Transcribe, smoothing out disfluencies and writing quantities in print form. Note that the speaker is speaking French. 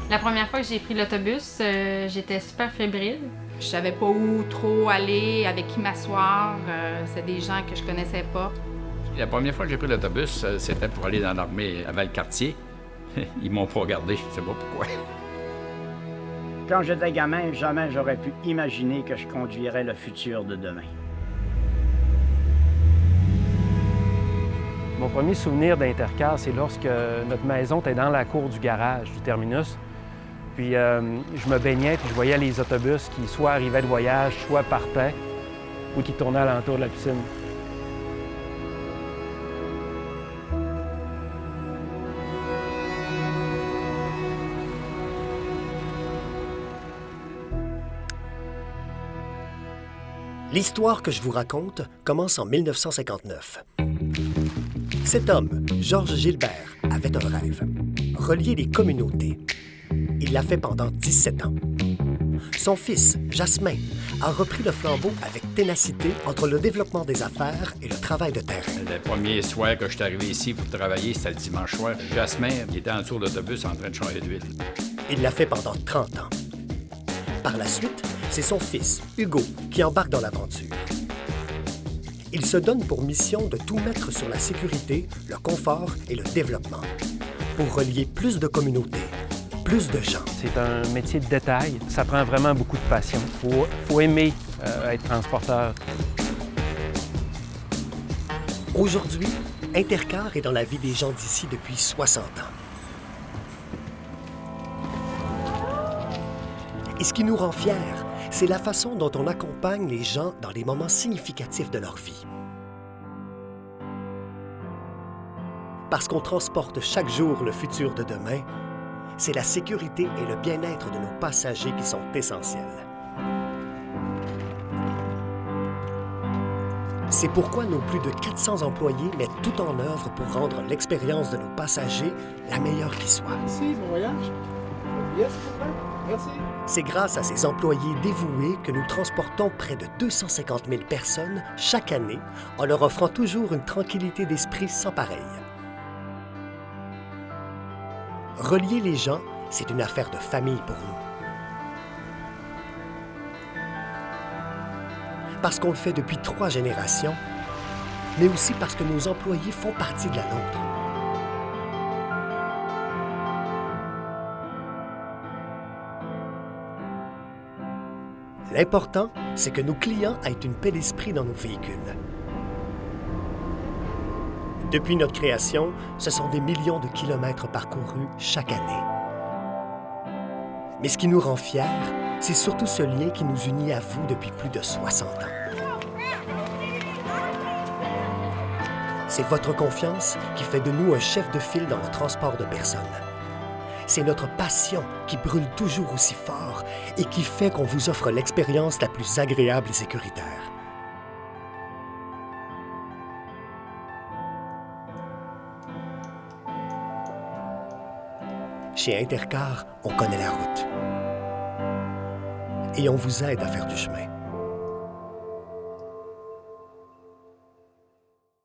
La première fois que j'ai pris l'autobus, j'étais super fébrile. Je savais pas où trop aller, avec qui m'asseoir. C'est des gens que je connaissais pas. La première fois que j'ai pris l'autobus, c'était pour aller dans l'armée à Valcartier. Ils m'ont pas regardé, je sais pas pourquoi. Quand j'étais gamin, jamais j'aurais pu imaginer que je conduirais le futur de demain. Mon premier souvenir d'Intercar, c'est lorsque notre maison était dans la cour du garage du terminus. Puis je me baignais, puis je voyais les autobus qui soit arrivaient de voyage, soit partaient, ou qui tournaient alentour de la piscine. L'histoire que je vous raconte commence en 1959. Cet homme, Georges Gilbert, avait un rêve, relier les communautés. Il l'a fait pendant 17 ans. Son fils, Jasmin, a repris le flambeau avec ténacité entre le développement des affaires et le travail de terrain. Le premier soir que je suis arrivé ici pour travailler, c'était le dimanche soir. Jasmin, il était en dessous de l'autobus en train de changer d'huile. Il l'a fait pendant 30 ans. Par la suite, c'est son fils, Hugo, qui embarque dans l'aventure. Il se donne pour mission de tout mettre sur la sécurité, le confort et le développement, pour relier plus de communautés, plus de gens. C'est un métier de détail. Ça prend vraiment beaucoup de passion. Faut aimer être transporteur. Aujourd'hui, Intercar est dans la vie des gens d'ici depuis 60 ans. Et ce qui nous rend fiers, c'est la façon dont on accompagne les gens dans les moments significatifs de leur vie. Parce qu'on transporte chaque jour le futur de demain, c'est la sécurité et le bien-être de nos passagers qui sont essentiels. C'est pourquoi nos plus de 400 employés mettent tout en œuvre pour rendre l'expérience de nos passagers la meilleure qui soit. Merci, bon voyage. Yes, merci. C'est grâce à ces employés dévoués que nous transportons près de 250 000 personnes chaque année en leur offrant toujours une tranquillité d'esprit sans pareille. Relier les gens, c'est une affaire de famille pour nous. Parce qu'on le fait depuis 3 générations, mais aussi parce que nos employés font partie de la nôtre. L'important, c'est que nos clients aient une paix d'esprit dans nos véhicules. Depuis notre création, ce sont des millions de kilomètres parcourus chaque année. Mais ce qui nous rend fiers, c'est surtout ce lien qui nous unit à vous depuis plus de 60 ans. C'est votre confiance qui fait de nous un chef de file dans le transport de personnes. C'est notre passion qui brûle toujours aussi fort et qui fait qu'on vous offre l'expérience la plus agréable et sécuritaire. Chez Intercar, on connaît la route. Et on vous aide à faire du chemin.